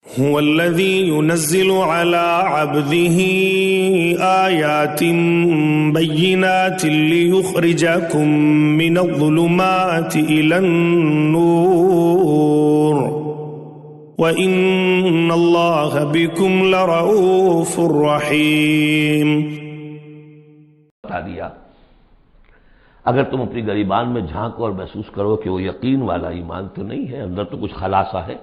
هو الذي ينزل على عبده آيات بينات ليخرجكم من الظلمات إلى النور وإن الله بكم لرؤوف رحيم. بتا دیا اگر تم اپنی گریبان میں جھانکو اور محسوس کرو کہ وہ یقین والا ایمان تو نہیں ہے، اندر تو کچھ خلاصہ ہے.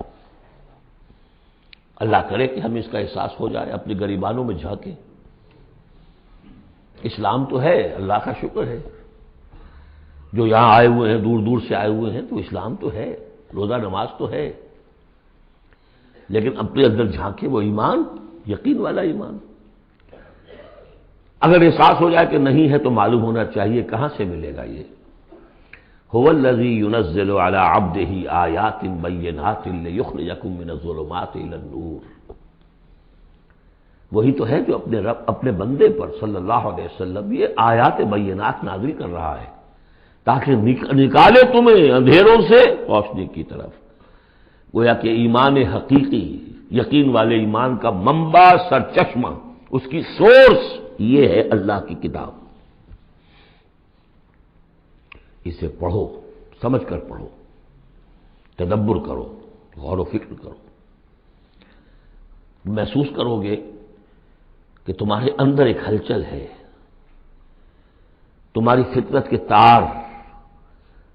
اللہ کرے کہ ہمیں اس کا احساس ہو جائے، اپنی گریبانوں میں جھانکیں. اسلام تو ہے، اللہ کا شکر ہے. جو یہاں آئے ہوئے ہیں، دور دور سے آئے ہوئے ہیں، تو اسلام تو ہے، روزہ نماز تو ہے، لیکن اپنے اندر جھانکے وہ ایمان، یقین والا ایمان. اگر احساس ہو جائے کہ نہیں ہے تو معلوم ہونا چاہیے کہاں سے ملے گا یہ. هو الذی ينزل على عبده آیات بینات لیخرجکم من الظلمات الى النور. وہی تو ہے جو اپنے رب، اپنے بندے پر صلی اللہ علیہ وسلم یہ آیات بینات نازل کر رہا ہے تاکہ نکالے تمہیں اندھیروں سے روشنی کی طرف. گویا کہ ایمان حقیقی، یقین والے ایمان کا منبع، سرچشمہ، اس کی سورس یہ ہے اللہ کی کتاب. اسے پڑھو، سمجھ کر پڑھو، تدبر کرو، غور و فکر کرو. محسوس کرو گے کہ تمہارے اندر ایک ہلچل ہے، تمہاری فطرت کے تار،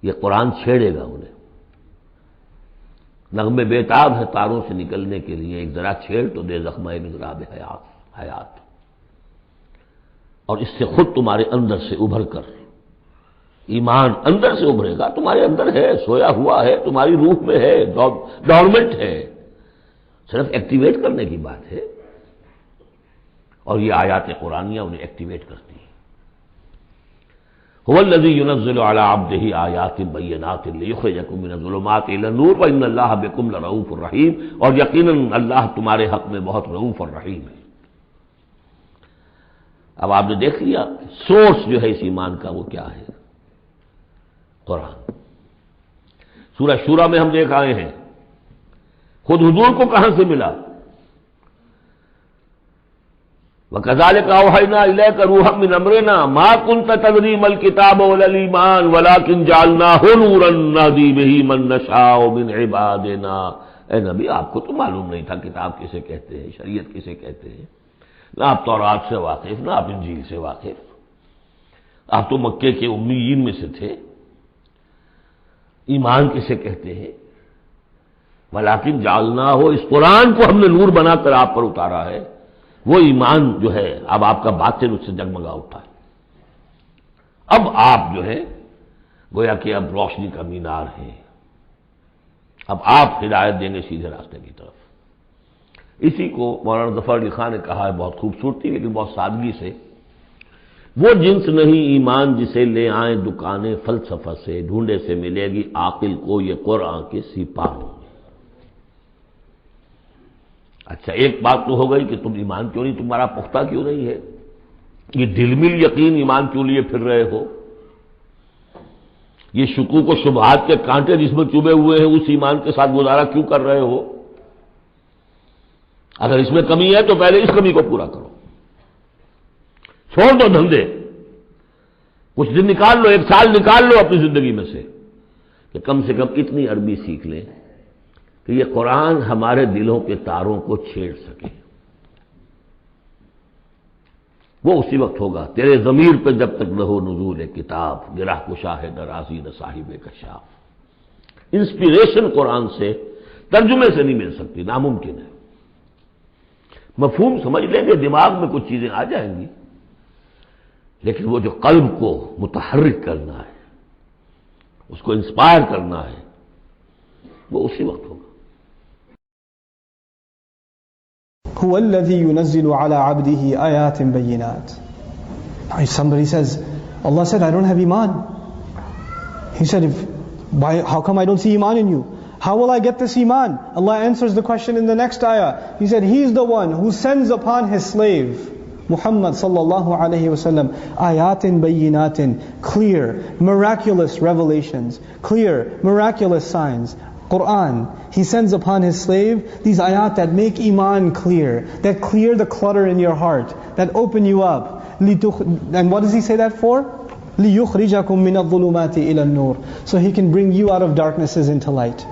یہ قرآن چھیڑے گا انہیں. نغمے بیتاب ہے تاروں سے نکلنے کے لیے، ایک ذرا چھیڑ تو دے زخمۂ مضراب حیات. اور اس سے خود تمہارے اندر سے ابھر کر ایمان اندر سے ابھرے گا. تمہارے اندر ہے، سویا ہوا ہے، تمہاری روح میں ہے، ڈورمنٹ ہے، صرف ایکٹیویٹ کرنے کی بات ہے. اور یہ آیات قرآنیہ انہیں ایکٹیویٹ کرتی ہیں. هو الذی ينزل على عبده آیات بینات لیخرجکم من الظلمات الى النور وان اللہ بکم لرؤوف رحیم. اور یقیناً اللہ تمہارے حق میں بہت رؤوف اور رحیم ہے. اب آپ نے دیکھ لیا سورس جو ہے اس ایمان کا وہ کیا ہے، قرآن. سورہ شورى میں ہم دیکھ آئے ہیں خود حضور کو کہاں سے ملا. وَكَذَلِكَ أَوْحَيْنَا إِلَيْكَ رُوحًا مِّنْ أَمْرِنَا مَا كُنْتَ تَدْرِي مَا الْكِتَابُ وَلَا الْإِيمَانُ وَلَكِنْ جَعَلْنَاهُ نُورًا نَهْدِي بِهِ مَن نَّشَاءُ مِنْ عِبَادِنَا. اے نبی، آپ کو تو معلوم نہیں تھا کتاب کسے کہتے ہیں، شریعت کسے کہتے ہیں. نہ آپ تورات سے واقف، نہ آپ انجیل سے واقف. آپ تو مکے کے امیین میں سے تھے. ایمان کسے کہتے ہیں؟ ولیکن جعلناہ، اس قرآن کو ہم نے نور بنا کر آپ پر اتارا ہے. وہ ایمان جو ہے اب آپ کا باطن اس سے جگمگا اٹھا ہے. اب آپ جو ہے گویا کہ اب روشنی کا مینار ہیں. اب آپ ہدایت دیں گے سیدھے راستے کی طرف. اسی کو مولانا ظفر علی خان نے کہا ہے بہت خوبصورتی لیکن بہت سادگی سے، وہ جنس نہیں ایمان جسے لے آئیں دکانیں فلسفہ سے، ڈھونڈے سے ملے گی عاقل کو یہ قرآن کے سپاہوں. اچھا، ایک بات تو ہو گئی کہ تم ایمان کیوں نہیں، تمہارا پختہ کیوں نہیں ہے، یہ دل میں یقین ایمان کیوں لیے پھر رہے ہو، یہ شکوک و شبہات کے کانٹے جس میں چبھے ہوئے ہیں اس ایمان کے ساتھ گزارا کیوں کر رہے ہو. اگر اس میں کمی ہے تو پہلے اس کمی کو پورا کرو. چھوڑ دو دھندے، کچھ دن نکال لو، ایک سال نکال لو اپنی زندگی میں سے کہ کم سے کم اتنی عربی سیکھ لیں کہ یہ قرآن ہمارے دلوں کے تاروں کو چھیڑ سکے. وہ اسی وقت ہوگا تیرے ضمیر پہ جب تک نہ ہو نزول کتاب، گرہ کشا ہے درازی نہ صاحب کشاف. انسپریشن قرآن سے ترجمے سے نہیں مل سکتی، ناممکن ہے. مفہوم سمجھ لیں گے، دماغ میں کچھ چیزیں آ جائیں گی، لیکن وہ جو قلب کو متحرک کرنا ہے، اس کو انسپائر کرنا ہے، وہ اسی وقت ہوگا. هو الذي ينزل على عبده آيات بينات. Somebody says, Allah said, I don't have iman. He said, how come I don't see iman in you? How will I get this iman? Allah answers the question in the next ayah. He said, He is the one who sends upon His slave, Muhammad sallallahu alayhi wa sallam, ayatin bayyinatin, clear, miraculous revelations, clear, miraculous signs, Qur'an, He sends upon His slave these ayat that make iman clear, that clear the clutter in your heart, that open you up. And what does He say that for? لِيُخْرِجَكُم مِّنَ الظُّلُمَاتِ إِلَى النُّورِ. So He can bring you out of darknesses into light.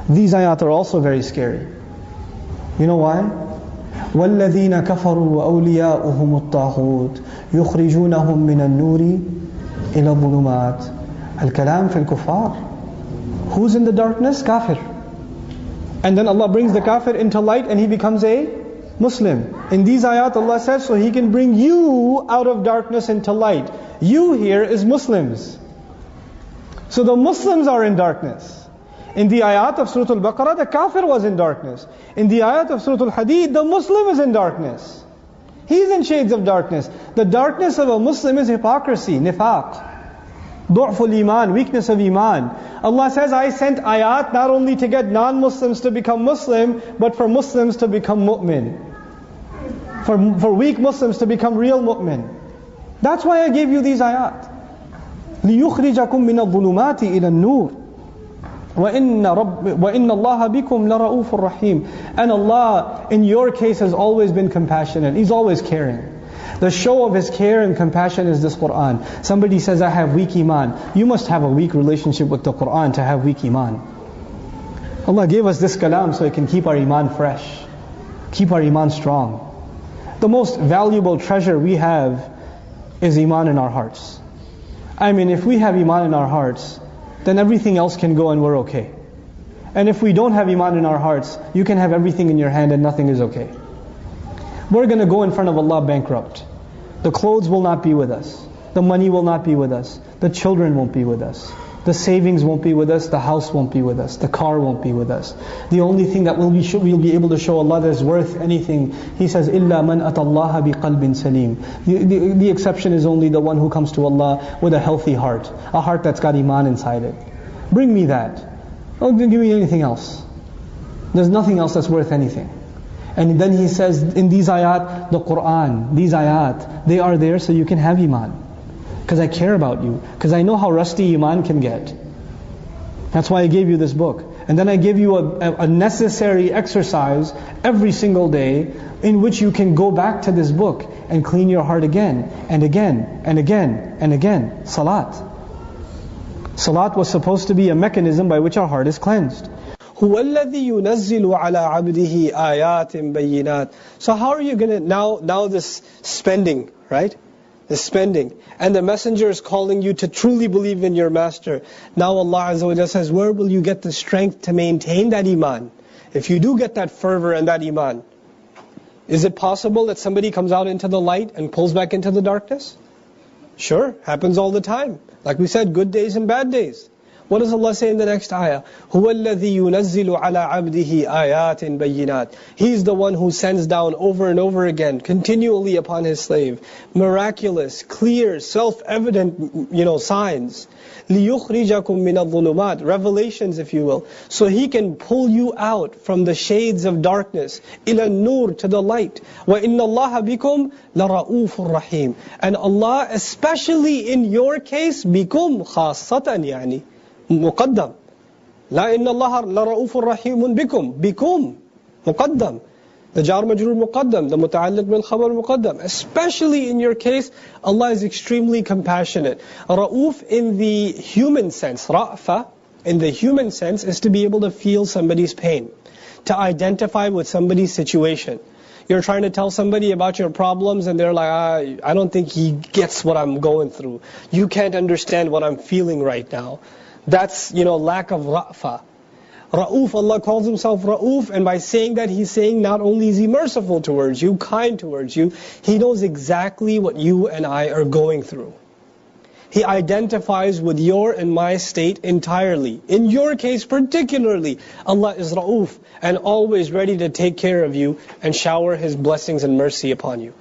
These ayat are also very scary. You know why? وَالَّذِينَ كَفَرُوا وَأَوْلِيَاؤُهُمُ الطَّاغُوتُ يُخْرِجُونَهُم مِّنَ النُّورِ إِلَى الظُّلُمَاتِ. Al-kalam fil kuffar. Who's in the darkness? Kafir. And then Allah brings the kafir into light and he becomes a Muslim. In these ayat Allah says, so He can bring you out of darkness into light. You here is Muslims. So the Muslims are in darkness. In the ayat of Surah Al-Baqarah, the kafir was in darkness. In the ayat of Surah Al-Hadid, the Muslim is in darkness. He's in shades of darkness. The darkness of a Muslim is hypocrisy, nifaq. Du'ful iman, weakness of iman. Allah says, I sent ayat not only to get non-Muslims to become Muslim, but for Muslims to become mu'min. For weak Muslims to become real mu'min. That's why I gave you these ayat. لِيُخْرِجَكُم مِّنَ الظُّلُمَاتِ إِلَى النُّورِ وَإِنَّ اللَّهَ بِكُمْ لَرَؤُوفٌ رَحِيمٌ. And Allah, in your case, has always been compassionate. He's always caring. The show of His care and compassion is this Qur'an. Somebody says, I have weak iman. You must have a weak relationship with the Qur'an to have weak iman. Allah gave us this kalam so it can keep our iman fresh, keep our iman strong. The most valuable treasure we have is iman in our hearts. I mean, if we have iman in our hearts, then everything else can go and we're okay. And if we don't have iman in our hearts, you can have everything in your hand and nothing is okay. We're going to go in front of Allah bankrupt. The clothes will not be with us. The money will not be with us. The children won't be with us. The savings won't be with us. The house won't be with us. The car won't be with us. The only thing that we'll be able to show Allah that is worth anything, He says, إِلَّا مَنْ أَتَى اللَّهَ بِقَلْبٍ سَلِيمٍ. The exception is only the one who comes to Allah with a healthy heart. A heart that's got iman inside it. Bring me that. Don't give me anything else. There's nothing else that's worth anything. And then He says in these ayat, the Qur'an, these ayat, they are there so you can have iman. Because I care about you. Because I know how rusty iman can get. That's why I gave you this book. And then I give you a necessary exercise every single day in which you can go back to this book and clean your heart again and again and again and again. Salat. Salat was supposed to be a mechanism by which our heart is cleansed. هُوَ الَّذِي يُنَزِّلُ عَلَىٰ عَبْدِهِ آيَاتٍ بَيِّنَاتٍ. So how are you going to, now this spending, right? The spending. And the messenger is calling you to truly believe in your master. Now Allah Azza wa Jalla says, where will you get the strength to maintain that iman? If you do get that fervor and that iman, is it possible that somebody comes out into the light and pulls back into the darkness? Sure, happens all the time. Like we said, good days and bad days. What does Allah say in the next ayah? هُوَ الَّذِي يُنَزِّلُ عَلَىٰ عَبْدِهِ آيَاتٍ بَيِّنَاتٍ. He's the one who sends down over and over again, continually upon His slave, miraculous, clear, self-evident, signs. لِيُخْرِجَكُم مِّنَ الظُّلُمَاتِ. Revelations, if you will. So He can pull you out from the shades of darkness, إِلَى النُّورِ, to the light. وَإِنَّ اللَّهَ بِكُمْ لَرَؤُوفٌ رَحِيمٌ. And Allah, especially in your case, بِكُمْ خاصة يعني. مقدم لا إن الله لرؤوف رحيم بكم مقدم. The jar majrur muqaddam, the muta'alliq bil khabar muqaddam. Especially in your case, Allah is extremely compassionate. Ra'uf in the human sense, ra'fa in the human sense is to be able to feel somebody's pain, to identify with somebody's situation. You're trying to tell somebody about your problems and they're like, I don't think he gets what I'm going through. You can't understand what I'm feeling right now. That's, lack of ra'fa. Ra'uf, Allah calls Himself Ra'uf, and by saying that He's saying not only is He merciful towards you, kind towards you, He knows exactly what you and I are going through. He identifies with your and my state entirely. In your case particularly, Allah is Ra'uf and always ready to take care of you and shower His blessings and mercy upon you.